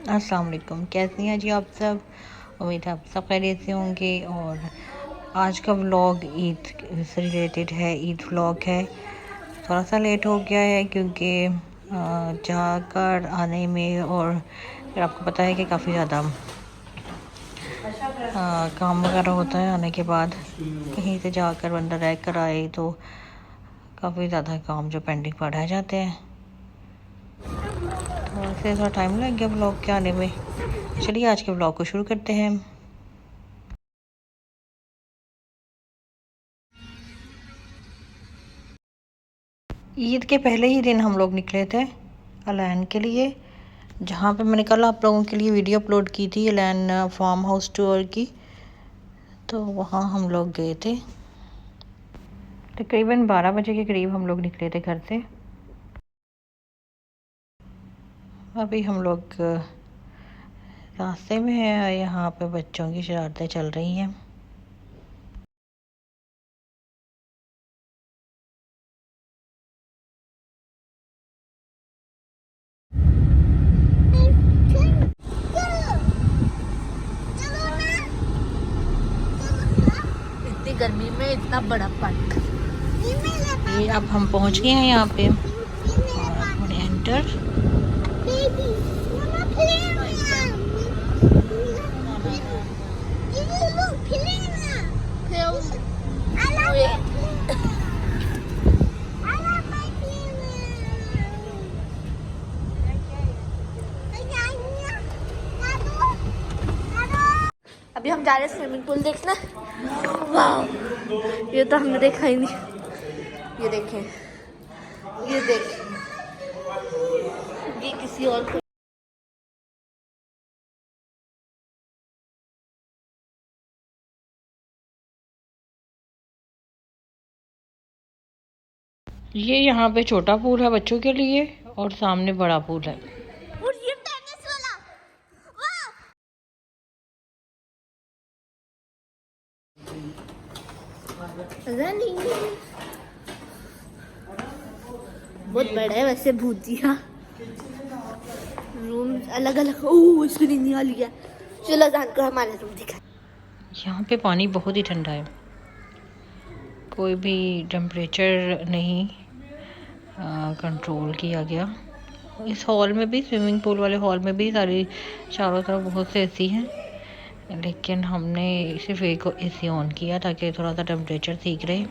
अस्सलाम वालेकुम। कैसी हैं जी आप सब? उम्मीद है आप सब खैरियत से होंगे। और आज का व्लॉग ईद से रिलेटेड है, ईद व्लॉग है। थोड़ा सा लेट हो गया है क्योंकि जाकर आने में, और फिर आपको पता है कि काफ़ी ज़्यादा काम वगैरह होता है। आने के बाद कहीं से जाकर बंदा रह कर आए तो काफ़ी ज़्यादा काम जो पेंडिंग पड़ रह जाते हैं, तो इसलिए थोड़ा टाइम लग गया व्लॉग के आने में। चलिए आज के व्लॉग को शुरू करते हैं। ईद के पहले ही दिन हम लोग निकले थे अलैन के लिए, जहाँ पे मैंने कल आप लोगों के लिए वीडियो अपलोड की थी अलैन फार्म हाउस टूर की। तो वहाँ हम लोग गए थे, तकरीबन 12 बजे के करीब हम लोग निकले थे घर से। अभी हम लोग रास्ते में हैं। यहाँ पे बच्चों की शरारतें चल रही हैं। इतनी गर्मी में इतना बड़ा पार्क। ये अब हम पहुँच गए हैं यहाँ पे और एंटर। अभी हम जा रहे हैं स्विमिंग पूल देखना। वाह, ये तो हमने देखा ही नहीं। ये देखें, ये देखें, ये किसी और को। ये यहाँ पे छोटा पूल है बच्चों के लिए और सामने बड़ा पूल है। और ये टेनिस वाला, रनिंग बहुत बड़ा है वैसे। भूतिया रूम अलग अलग। ओह, इसकी नींद आ लिया। चलो जानकर हमारा रूम दिखा। यहाँ पे पानी बहुत ही ठंडा है, कोई भी टेम्परेचर नहीं कंट्रोल किया गया। इस हॉल में भी, स्विमिंग पूल वाले हॉल में भी सारी चारों तरफ बहुत से एसी हैं, लेकिन हमने सिर्फ एक एसी ऑन किया ताकि थोड़ा सा टेम्परेचर ठीक रहे।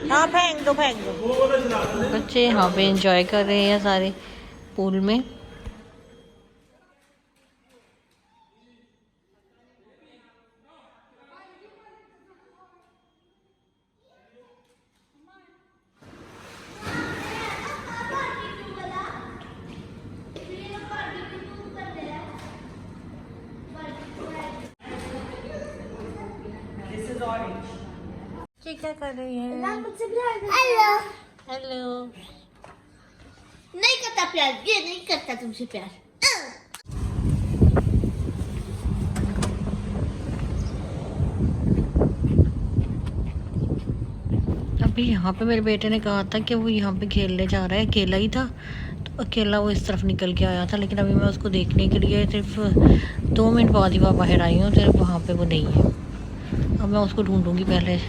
हाँ, फेंक दो फेंक दो। बच्चे यहाँ पे एंजॉय कर रहे हैं सारे पूल में। ये क्या कर रही है? हेलो। हेलो। नहीं करता प्यार, ये नहीं करता तुमसे प्यार। अभी यहाँ पे मेरे बेटे ने कहा था कि वो यहाँ पे खेलने जा रहा है, अकेला ही था, तो अकेला वो इस तरफ निकल के आया था। लेकिन अभी मैं उसको देखने के लिए सिर्फ 2 मिनट बाद ही वहाँ बाहर आई हूँ, सिर्फ वहाँ पे वो नहीं है। अब मैं उसको ढूंढूंगी पहले।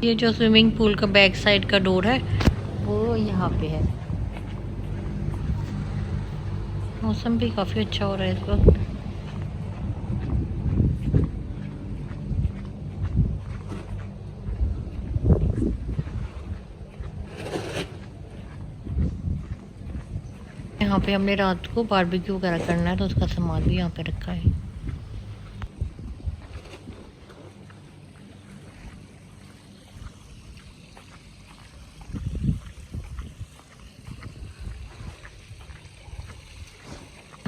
ये जो स्विमिंग पूल का बैक साइड का डोर है वो यहाँ पे है। मौसम भी काफ़ी अच्छा हो रहा है इस वक्त। यहाँ पे हमने रात को बारबेक्यू वगैरह करना है, तो उसका सामान भी यहाँ पे रखा है।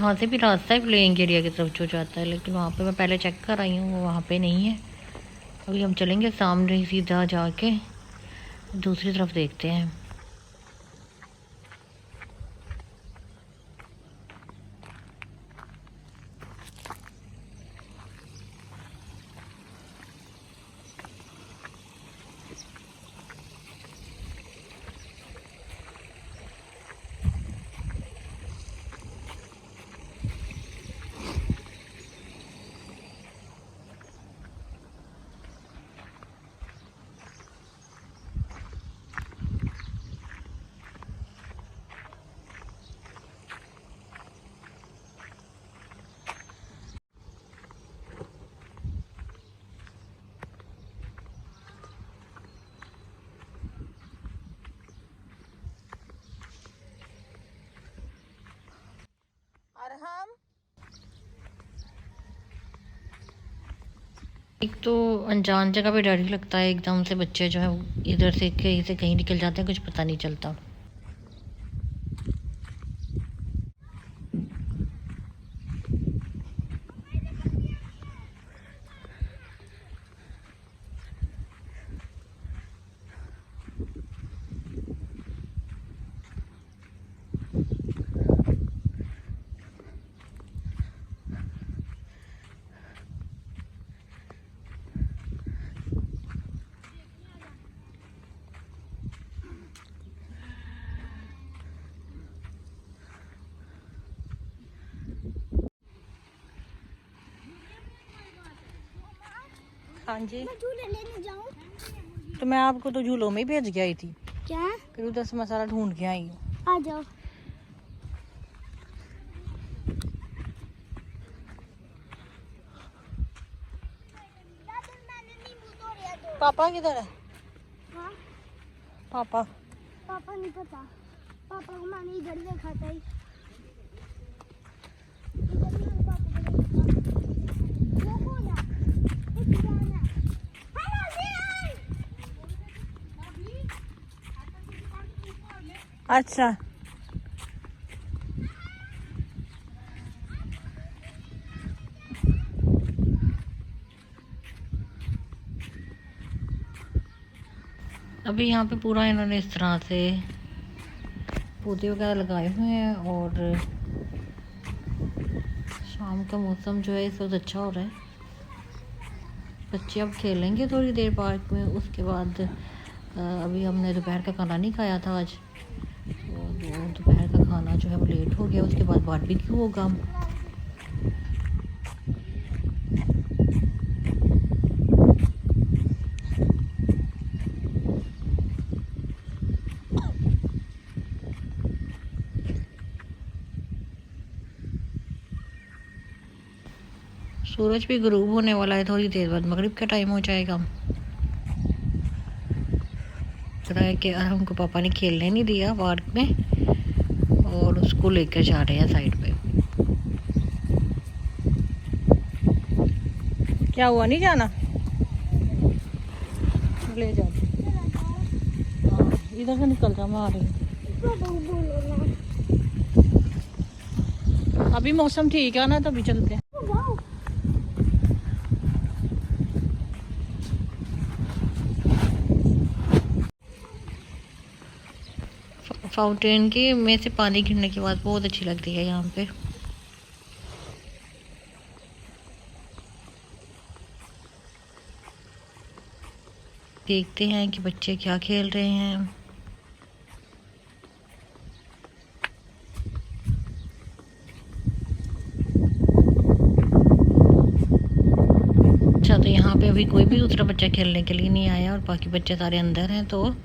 वहाँ से भी रास्ता है प्लेइंग एरिया की तरफ जो जाता है, लेकिन वहाँ पे मैं पहले चेक कर आई हूँ, वो वहाँ पे नहीं है। अभी हम चलेंगे सामने ही सीधा जाके दूसरी तरफ देखते हैं। एक तो अनजान जगह पे डर ही लगता है, एकदम से बच्चे जो है इधर से कहीं निकल जाते हैं, कुछ पता नहीं चलता। हाँ जी, मैं झूले लेने जाऊं? तो मैं आपको तो झूलों में ही भेज के आई थी। क्या? फिर उधर से मसाला ढूंढ के आई हूँ। आ जाओ। पापा किधर है? हाँ? पापा पापा नहीं पता, पापा को मैंने इधर देखा था। अच्छा, अभी यहाँ पे पूरा इन्होंने इस तरह से पौधे वगैरह लगाए हुए हैं, और शाम का मौसम जो है इस वक्त अच्छा हो रहा है। बच्चे अब खेलेंगे थोड़ी देर पार्क में, उसके बाद अभी हमने दोपहर का खाना नहीं खाया था आज, तो दोपहर का खाना जो है वो लेट हो गया, उसके बाद बारबेक्यू होगा। सूरज भी गुरूब होने वाला है, थोड़ी देर बाद मगरिब का टाइम हो जाएगा। रहा है कि हमको पापा ने खेलने नहीं दिया पार्क में, और उसको लेकर जा रहे हैं साइड पे। क्या हुआ, नहीं जाना? ले जाते। हाँ, इधर से निकल जा, मैं आ रही हूँ। अभी मौसम ठीक है ना, तभी चलते हैं। फाउंटेन के में से पानी गिरने की बात बहुत अच्छी लगती है यहाँ पे। देखते हैं कि बच्चे क्या खेल रहे हैं। अच्छा, तो यहाँ पे अभी कोई भी दूसरा बच्चा खेलने के लिए नहीं आया, और बाकी बच्चे सारे अंदर हैं, तो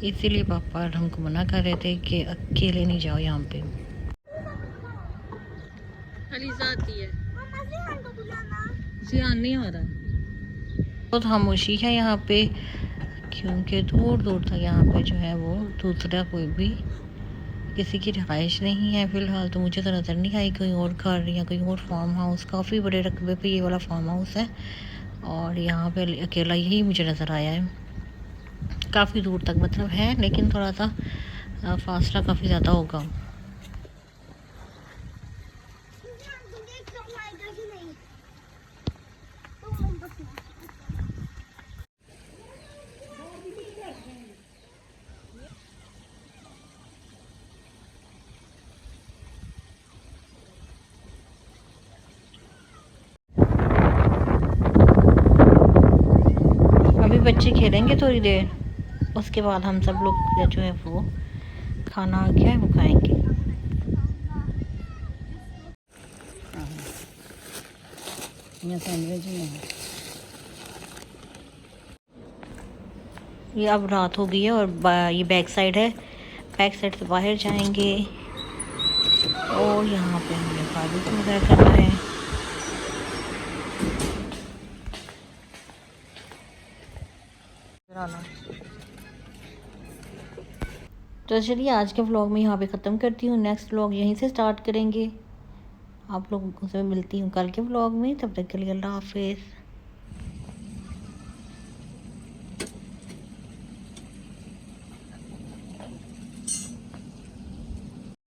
इसीलिए पापा हमको मना कर रहे थे कि अकेले नहीं जाओ यहाँ पे। अलीज़ा आती है, ज़ियान नहीं आ रहा है। बहुत खामोशी है यहाँ पे, क्योंकि दूर दूर तक यहाँ पे जो है वो दूसरा कोई भी किसी की रिहाइश नहीं है फ़िलहाल। तो मुझे तो नज़र नहीं आई कोई और घर या कोई और फार्म हाउस। काफ़ी बड़े रकबे पे ये वाला फार्म हाउस है, और यहाँ पे अकेला यही मुझे नज़र आया है। काफ़ी दूर तक मतलब है, लेकिन थोड़ा सा फासला काफ़ी ज़्यादा होगा। बच्चे खेलेंगे थोड़ी देर, उसके बाद हम सब लोग जो है वो खाना आ गया है वो खाएंगे। ये अब रात हो गई है और ये बैक साइड है, बैक साइड से बाहर जाएंगे और यहाँ पे हमने बारबेक्यू वगैरह करना है। तो चलिए आज के व्लॉग में यहाँ पे ख़त्म करती हूँ, नेक्स्ट व्लॉग यहीं से स्टार्ट करेंगे। आप लोगों से मिलती हूँ कल के व्लॉग में, तब तक के लिए अल्लाह हाफिज़।